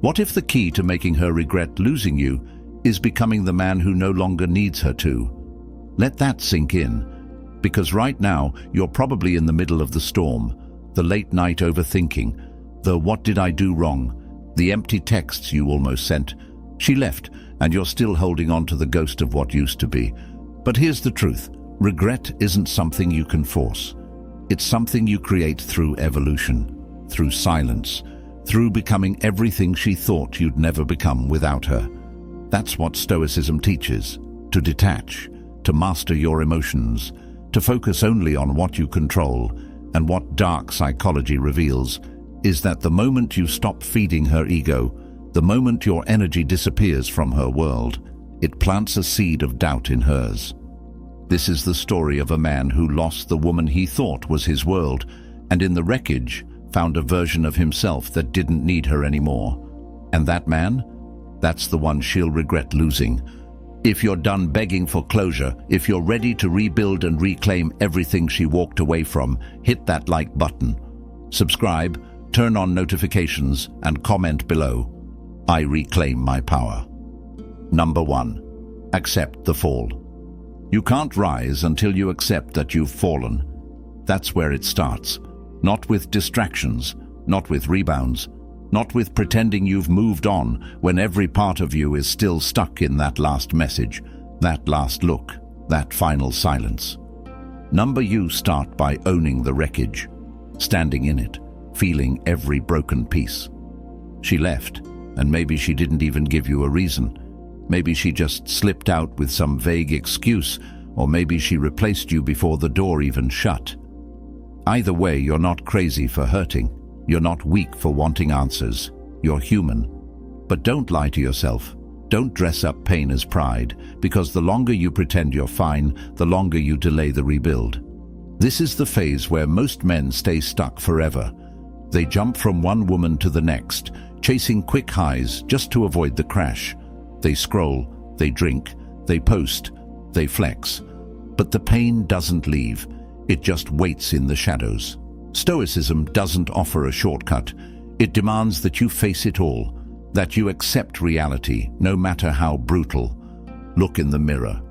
What if the key to making her regret losing you is becoming the man who no longer needs her to? Let that sink in, because right now you're probably in the middle of the storm, the late night overthinking, the what did I do wrong, the empty texts you almost sent. She left, and you're still holding on to the ghost of what used to be. But here's the truth. Regret isn't something you can force. It's something you create through evolution, through silence, through becoming everything she thought you'd never become without her. That's what Stoicism teaches: to detach, to master your emotions, to focus only on what you control. And what dark psychology reveals is that the moment you stop feeding her ego, the moment your energy disappears from her world, it plants a seed of doubt in hers. This is the story of a man who lost the woman he thought was his world, and in the wreckage found a version of himself that didn't need her anymore. And that man? That's the one she'll regret losing. If you're done begging for closure, if you're ready to rebuild and reclaim everything she walked away from, hit that like button. Subscribe, turn on notifications, and comment below. I reclaim my power. Number 1. Accept the fall. You can't rise until you accept that you've fallen. That's where it starts. Not with distractions, not with rebounds, not with pretending you've moved on when every part of you is still stuck in that last message, that last look, that final silence. You start by owning the wreckage, standing in it, feeling every broken piece. She left, and maybe she didn't even give you a reason. Maybe she just slipped out with some vague excuse, or maybe she replaced you before the door even shut. Either way, you're not crazy for hurting. You're not weak for wanting answers. You're human. But don't lie to yourself. Don't dress up pain as pride, because the longer you pretend you're fine, the longer you delay the rebuild. This is the phase where most men stay stuck forever. They jump from one woman to the next, chasing quick highs just to avoid the crash. They scroll, they drink, they post, they flex. But the pain doesn't leave. It just waits in the shadows. Stoicism doesn't offer a shortcut. It demands that you face it all, that you accept reality, no matter how brutal. Look in the mirror.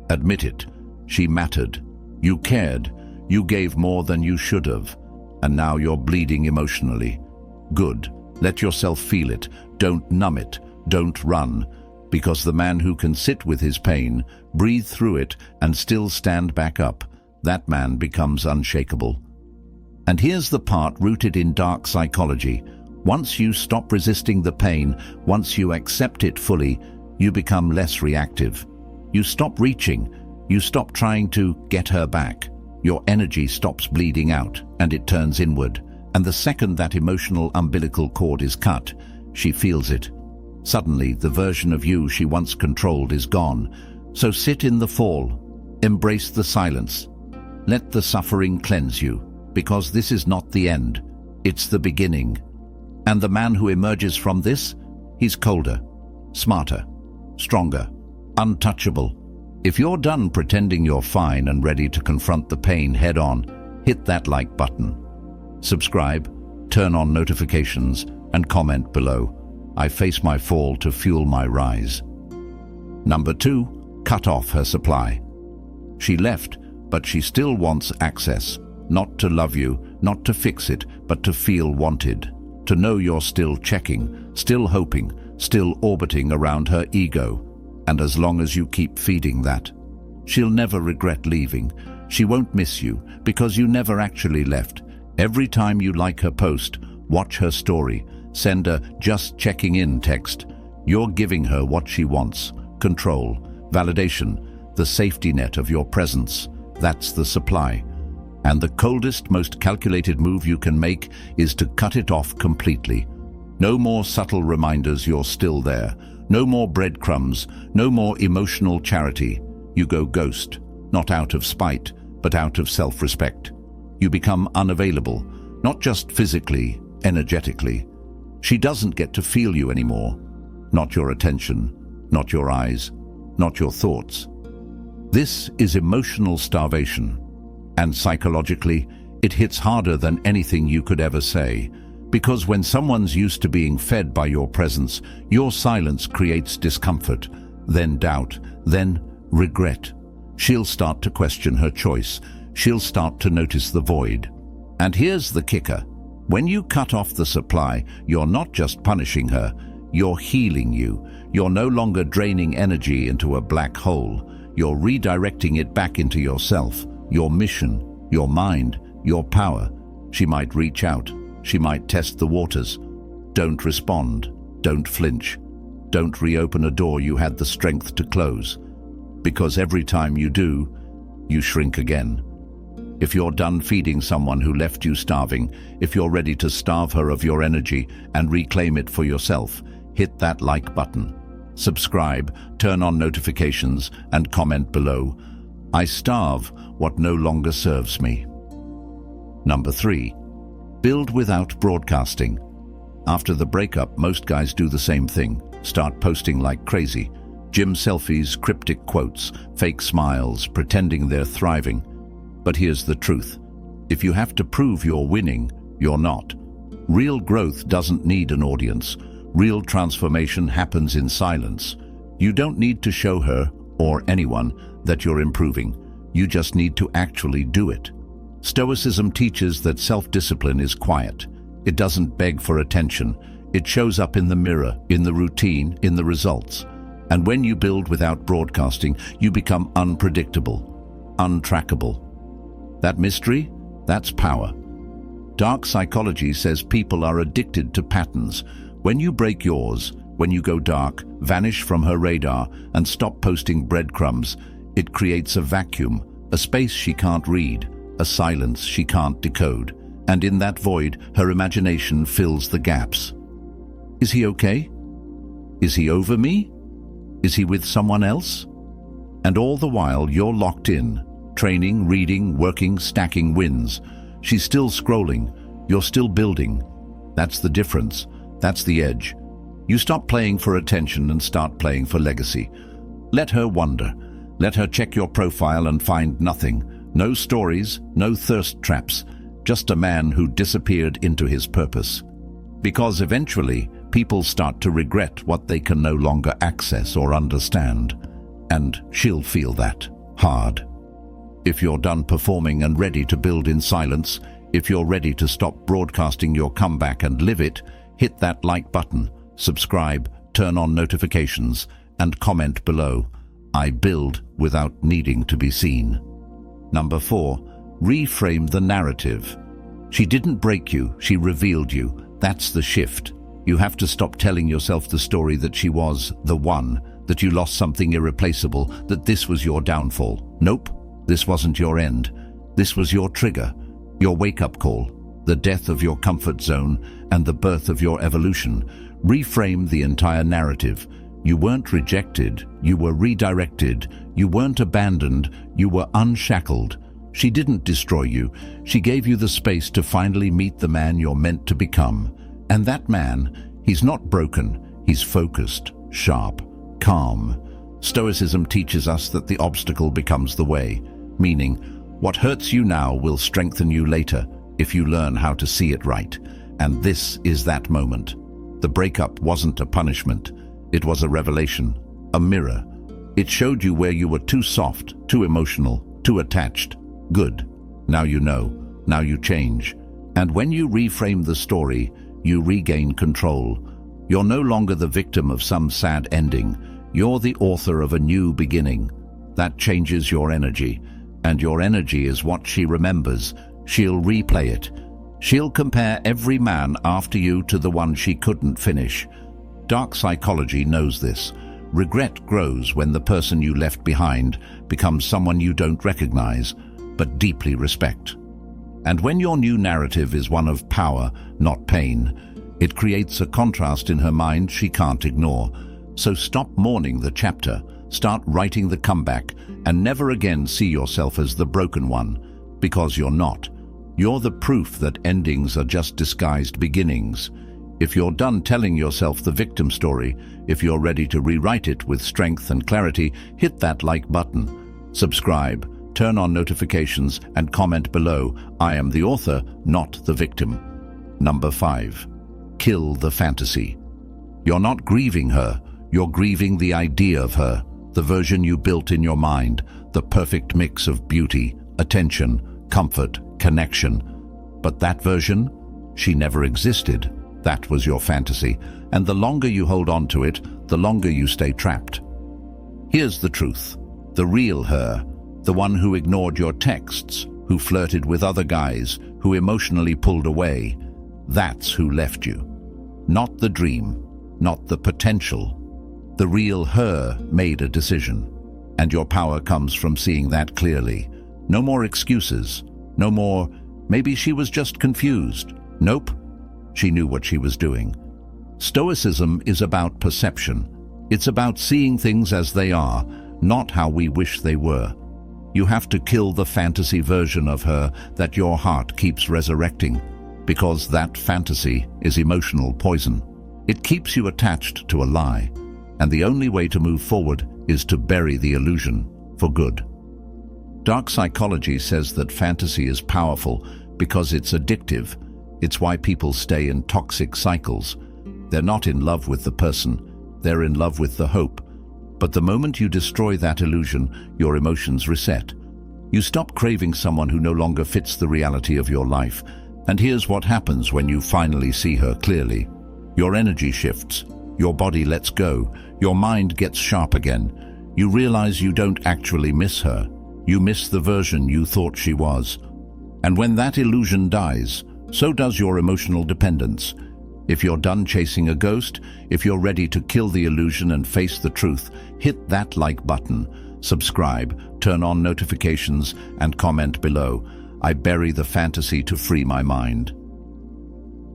Admit it. She mattered. You cared. You gave more than you should have. And now you're bleeding emotionally. Good. Let yourself feel it. Don't numb it. Don't run. Because the man who can sit with his pain, breathe through it, and still stand back up, that man becomes unshakable. And here's the part rooted in dark psychology. Once you stop resisting the pain, once you accept it fully, you become less reactive. You stop reaching. You stop trying to get her back. Your energy stops bleeding out, and it turns inward. And the second that emotional umbilical cord is cut, she feels it. Suddenly, the version of you she once controlled is gone. So sit in the fall. Embrace the silence. Let the suffering cleanse you, because this is not the end. It's the beginning. And the man who emerges from this, he's colder, smarter, stronger, untouchable. If you're done pretending you're fine and ready to confront the pain head-on, hit that like button. Subscribe, turn on notifications, and comment below. I face my fall to fuel my rise. Number 2, cut off her supply. She left, but she still wants access. Not to love you, not to fix it, but to feel wanted. To know you're still checking, still hoping, still orbiting around her ego. And as long as you keep feeding that, she'll never regret leaving. She won't miss you, because you never actually left. Every time you like her post, watch her story, send a "just checking in" text, you're giving her what she wants: control, validation, the safety net of your presence. That's the supply. And the coldest, most calculated move you can make is to cut it off completely. No more subtle reminders you're still there. No more breadcrumbs. No more emotional charity. You go ghost, not out of spite, but out of self-respect. You become unavailable, not just physically, energetically. She doesn't get to feel you anymore. Not your attention, not your eyes, not your thoughts. This is emotional starvation. And psychologically, it hits harder than anything you could ever say, Because when someone's used to being fed by your presence, your silence creates discomfort, then doubt, then regret. She'll start to question her choice. She'll start to notice the void. And here's the kicker. When you cut off the supply, you're not just punishing her, you're healing you. You're no longer draining energy into a black hole. You're redirecting it back into yourself, your mission, your mind, your power. She might reach out. She might test the waters. Don't respond. Don't flinch. Don't reopen a door you had the strength to close. Because every time you do, you shrink again. If you're done feeding someone who left you starving, if you're ready to starve her of your energy and reclaim it for yourself, hit that like button. Subscribe, turn on notifications, and comment below. I starve what no longer serves me. Number 3. Build without broadcasting. After the breakup, most guys do the same thing. Start posting like crazy. Gym selfies, cryptic quotes, fake smiles, pretending they're thriving. But here's the truth. If you have to prove you're winning, you're not. Real growth doesn't need an audience. Real transformation happens in silence. You don't need to show her, or anyone, that you're improving. You just need to actually do it. Stoicism teaches that self-discipline is quiet. It doesn't beg for attention. It shows up in the mirror, in the routine, in the results. And when you build without broadcasting, you become unpredictable, untrackable. That mystery? That's power. Dark psychology says people are addicted to patterns. When you break yours, when you go dark, vanish from her radar, and stop posting breadcrumbs, it creates a vacuum, a space she can't read, a silence she can't decode. And in that void, her imagination fills the gaps. Is he okay? Is he over me? Is he with someone else? And all the while, you're locked in. Training, reading, working, stacking wins. She's still scrolling. You're still building. That's the difference. That's the edge. You stop playing for attention and start playing for legacy. Let her wonder. Let her check your profile and find nothing. No stories, no thirst traps. Just a man who disappeared into his purpose. Because eventually, people start to regret what they can no longer access or understand. And she'll feel that hard. If you're done performing and ready to build in silence, if you're ready to stop broadcasting your comeback and live it, hit that like button, subscribe, turn on notifications, and comment below. I build without needing to be seen. Number 4, reframe the narrative. She didn't break you, she revealed you. That's the shift. You have to stop telling yourself the story that she was the one, that you lost something irreplaceable, that this was your downfall. Nope, this wasn't your end. This was your trigger, your wake-up call, the death of your comfort zone and the birth of your evolution. Reframe the entire narrative. You weren't rejected, you were redirected. You weren't abandoned, you were unshackled. She didn't destroy you. She gave you the space to finally meet the man you're meant to become. And that man, he's not broken, he's focused, sharp, calm. Stoicism teaches us that the obstacle becomes the way, meaning what hurts you now will strengthen you later if you learn how to see it right. And this is that moment. The breakup wasn't a punishment. It was a revelation, a mirror. It showed you where you were too soft, too emotional, too attached. Good. Now you know. Now you change. And when you reframe the story, you regain control. You're no longer the victim of some sad ending. You're the author of a new beginning. That changes your energy. And your energy is what she remembers. She'll replay it. She'll compare every man after you to the one she couldn't finish. Dark psychology knows this. Regret grows when the person you left behind becomes someone you don't recognize, but deeply respect. And when your new narrative is one of power, not pain, it creates a contrast in her mind she can't ignore. So stop mourning the chapter, start writing the comeback, and never again see yourself as the broken one, because you're not. You're the proof that endings are just disguised beginnings. If you're done telling yourself the victim story, if you're ready to rewrite it with strength and clarity, hit that like button. Subscribe, turn on notifications, and comment below. I am the author, not the victim. Number 5. Kill the fantasy. You're not grieving her, you're grieving the idea of her, the version you built in your mind, the perfect mix of beauty, attention, comfort, connection. But that version, she never existed. That was your fantasy, and the longer you hold on to it, the longer you stay trapped. Here's the truth. The real her, the one who ignored your texts, who flirted with other guys, who emotionally pulled away, that's who left you. Not the dream, not the potential. The real her made a decision, and your power comes from seeing that clearly. No more excuses, no more, maybe she was just confused. Nope, she knew what she was doing. Stoicism is about perception. It's about seeing things as they are, not how we wish they were. You have to kill the fantasy version of her that your heart keeps resurrecting, because that fantasy is emotional poison. It keeps you attached to a lie, and the only way to move forward is to bury the illusion for good. Dark psychology says that fantasy is powerful because it's addictive. It's why people stay in toxic cycles. They're not in love with the person, they're in love with the hope. But the moment you destroy that illusion, your emotions reset. You stop craving someone who no longer fits the reality of your life. And here's what happens when you finally see her clearly. Your energy shifts, your body lets go, your mind gets sharp again. You realize you don't actually miss her. You miss the version you thought she was. And when that illusion dies, so does your emotional dependence. If you're done chasing a ghost, if you're ready to kill the illusion and face the truth, hit that like button, subscribe, turn on notifications, and comment below. I bury the fantasy to free my mind.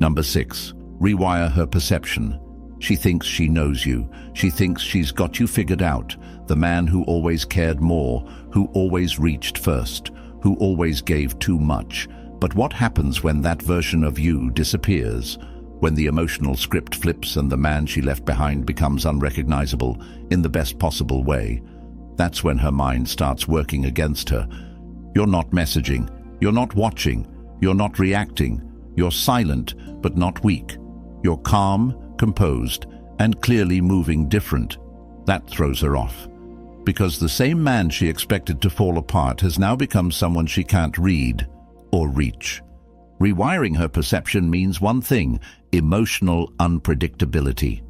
Number 6. Rewire her perception. She thinks she knows you. She thinks she's got you figured out. The man who always cared more, who always reached first, who always gave too much. But what happens when that version of you disappears? When the emotional script flips and the man she left behind becomes unrecognizable in the best possible way? That's when her mind starts working against her. You're not messaging. You're not watching. You're not reacting. You're silent, but not weak. You're calm, composed, and clearly moving different. That throws her off. Because the same man she expected to fall apart has now become someone she can't read or reach. Rewiring her perception means one thing: emotional unpredictability.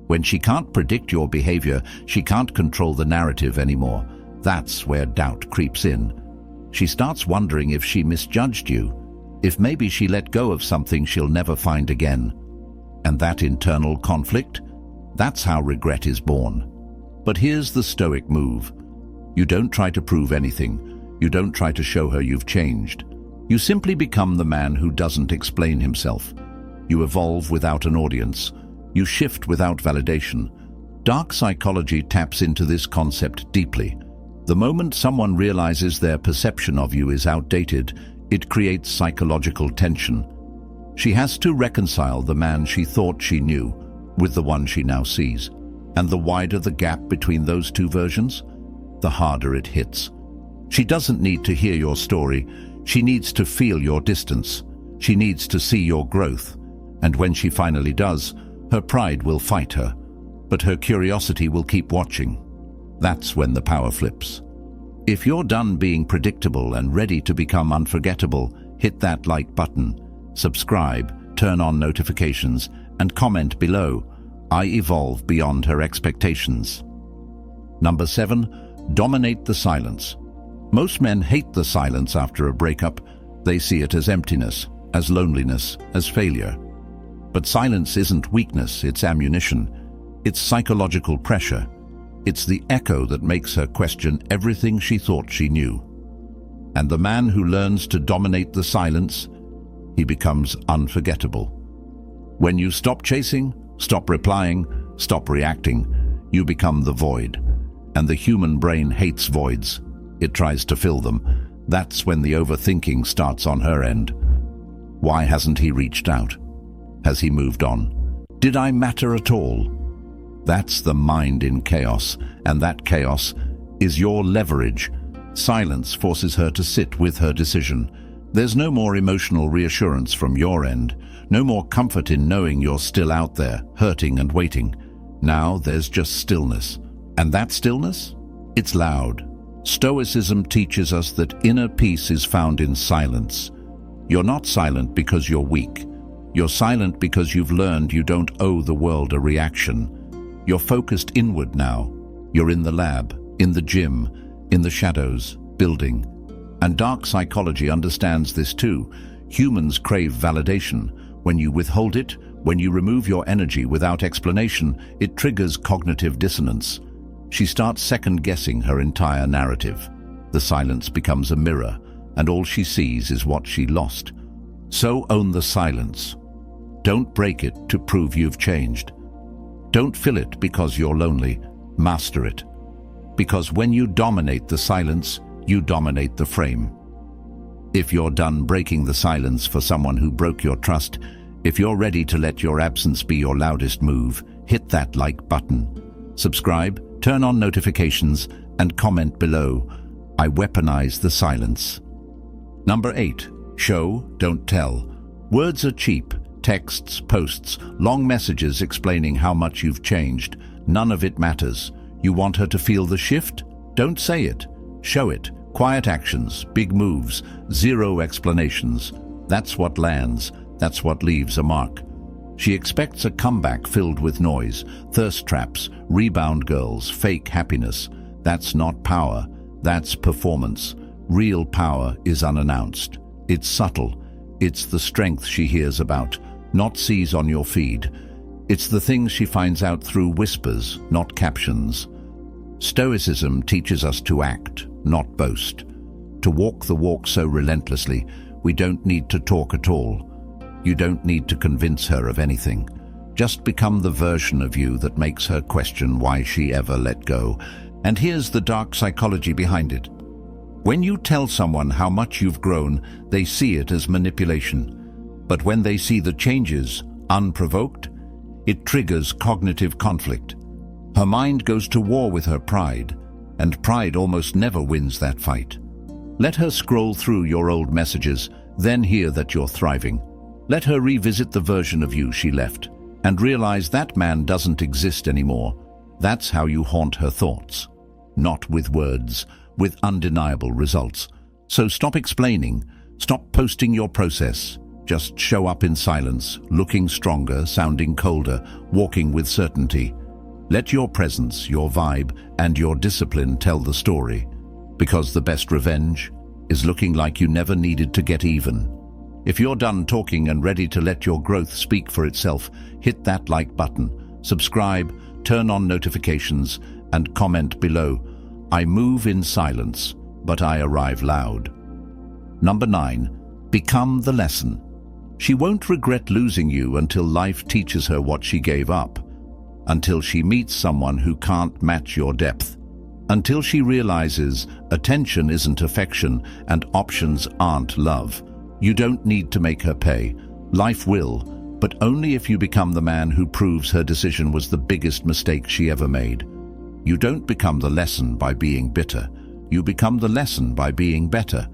When she can't predict your behavior, she can't control the narrative anymore. That's where doubt creeps in. She starts wondering if she misjudged you, if maybe she let go of something she'll never find again. And that internal conflict, that's how regret is born. But here's the Stoic move. You don't try to prove anything. You don't try to show her you've changed. You simply become the man who doesn't explain himself. You evolve without an audience. You shift without validation. Dark psychology taps into this concept deeply. The moment someone realizes their perception of you is outdated, it creates psychological tension. She has to reconcile the man she thought she knew with the one she now sees. And the wider the gap between those two versions, the harder it hits. She doesn't need to hear your story. She needs to feel your distance. She needs to see your growth. And when she finally does, her pride will fight her, but her curiosity will keep watching. That's when the power flips. If you're done being predictable and ready to become unforgettable, hit that like button, subscribe, turn on notifications, and comment below. I evolve beyond her expectations. Number 7. Dominate the silence. Most men hate the silence after a breakup. They see it as emptiness, as loneliness, as failure. But silence isn't weakness, it's ammunition. It's psychological pressure. It's the echo that makes her question everything she thought she knew. And the man who learns to dominate the silence, he becomes unforgettable. When you stop chasing, stop replying, stop reacting, you become the void. And the human brain hates voids. It tries to fill them. That's when the overthinking starts on her end. Why hasn't he reached out? Has he moved on? Did I matter at all? That's the mind in chaos, and that chaos is your leverage. Silence forces her to sit with her decision. There's no more emotional reassurance from your end, No more comfort in knowing you're still out there, hurting and waiting. Now there's just stillness. And that stillness? It's loud. Stoicism teaches us that inner peace is found in silence. You're not silent because you're weak. You're silent because you've learned you don't owe the world a reaction. You're focused inward now. You're in the lab, in the gym, in the shadows, building. And dark psychology understands this too. Humans crave validation. When you withhold it, when you remove your energy without explanation, it triggers cognitive dissonance. She starts second-guessing her entire narrative. The silence becomes a mirror, and all she sees is what she lost. So own the silence. Don't break it to prove you've changed. Don't fill it because you're lonely. Master it. Because when you dominate the silence, you dominate the frame. If you're done breaking the silence for someone who broke your trust, if you're ready to let your absence be your loudest move, hit that like button. Subscribe, turn on notifications, and comment below. I weaponize the silence. Number 8. Show, don't tell. Words are cheap. Texts, posts, long messages explaining how much you've changed. None of it matters. You want her to feel the shift? Don't say it. Show it. Quiet actions, big moves, zero explanations. That's what lands. That's what leaves a mark. She expects a comeback filled with noise, thirst traps, rebound girls, fake happiness. That's not power. That's performance. Real power is unannounced. It's subtle. It's the strength she hears about, not sees on your feed. It's the things she finds out through whispers, not captions. Stoicism teaches us to act, not boast. To walk the walk so relentlessly, we don't need to talk at all. You don't need to convince her of anything. Just become the version of you that makes her question why she ever let go. And here's the dark psychology behind it. When you tell someone how much you've grown, they see it as manipulation. But when they see the changes, unprovoked, it triggers cognitive conflict. Her mind goes to war with her pride, and pride almost never wins that fight. Let her scroll through your old messages, then hear that you're thriving. Let her revisit the version of you she left, and realize that man doesn't exist anymore. That's how you haunt her thoughts. Not with words, with undeniable results. So stop explaining, stop posting your process. Just show up in silence, looking stronger, sounding colder, walking with certainty. Let your presence, your vibe, and your discipline tell the story. Because the best revenge is looking like you never needed to get even. If you're done talking and ready to let your growth speak for itself, hit that like button, subscribe, turn on notifications, and comment below. I move in silence, but I arrive loud. Number 9. Become the lesson. She won't regret losing you until life teaches her what she gave up. Until she meets someone who can't match your depth. Until she realizes attention isn't affection and options aren't love. You don't need to make her pay. Life will, but only if you become the man who proves her decision was the biggest mistake she ever made. You don't become the lesson by being bitter. You become the lesson by being better.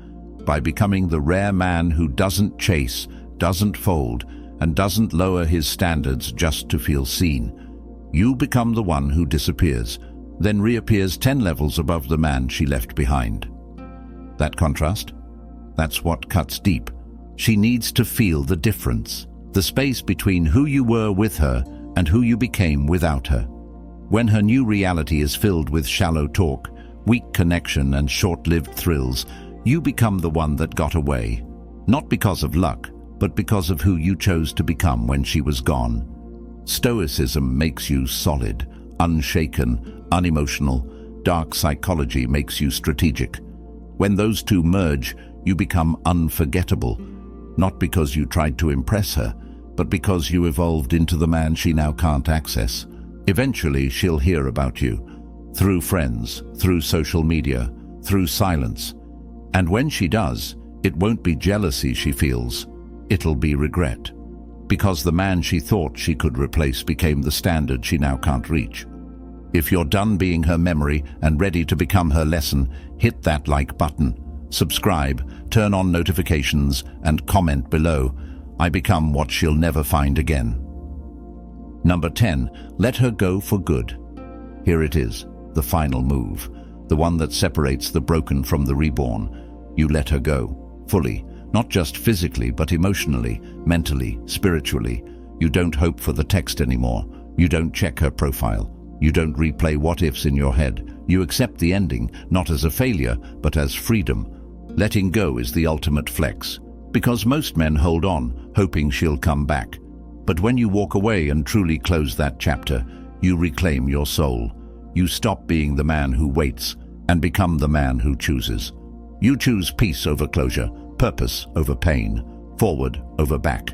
By becoming the rare man who doesn't chase, doesn't fold, and doesn't lower his standards just to feel seen. You become the one who disappears, then reappears 10 levels above the man she left behind. That contrast? That's what cuts deep. She needs to feel the difference, the space between who you were with her and who you became without her. When her new reality is filled with shallow talk, weak connection, and short-lived thrills, you become the one that got away. Not because of luck, but because of who you chose to become when she was gone. Stoicism makes you solid, unshaken, unemotional. Dark psychology makes you strategic. When those two merge, you become unforgettable. Not because you tried to impress her, but because you evolved into the man she now can't access. Eventually, she'll hear about you. Through friends, through social media, through silence. And when she does, it won't be jealousy she feels. It'll be regret. Because the man she thought she could replace became the standard she now can't reach. If you're done being her memory and ready to become her lesson, hit that like button, subscribe, turn on notifications, and comment below. I become what she'll never find again. Number 10, let her go for good. Here it is, the final move, the one that separates the broken from the reborn. You let her go, fully, not just physically, but emotionally, mentally, spiritually. You don't hope for the text anymore. You don't check her profile. You don't replay what-ifs in your head. You accept the ending, not as a failure, but as freedom. Letting go is the ultimate flex, because most men hold on, hoping she'll come back. But when you walk away and truly close that chapter, you reclaim your soul. You stop being the man who waits and become the man who chooses. You choose peace over closure, purpose over pain, forward over back.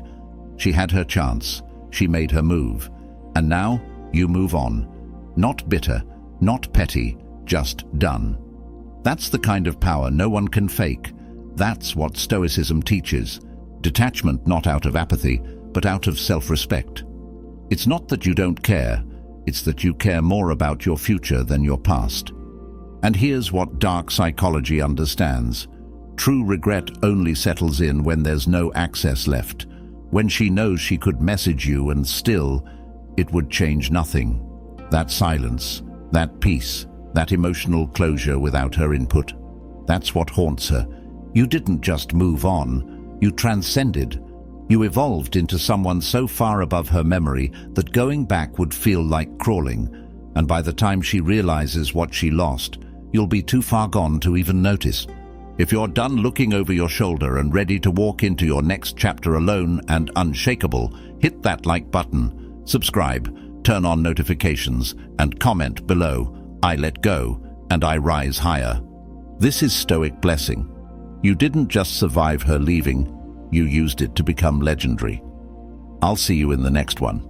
She had her chance. She made her move. And now you move on. Not bitter, not petty, just done. That's the kind of power no one can fake. That's what Stoicism teaches. Detachment not out of apathy, but out of self-respect. It's not that you don't care, it's that you care more about your future than your past. And here's what dark psychology understands. True regret only settles in when there's no access left, when she knows she could message you and still, it would change nothing. That silence, that peace, that emotional closure without her input. That's what haunts her. You didn't just move on, you transcended. You evolved into someone so far above her memory that going back would feel like crawling, and by the time she realizes what she lost, you'll be too far gone to even notice. If you're done looking over your shoulder and ready to walk into your next chapter alone and unshakable, hit that like button, subscribe, turn on notifications, and comment below, I let go and I rise higher. This is Stoic blessing. You didn't just survive her leaving, you used it to become legendary. I'll see you in the next one.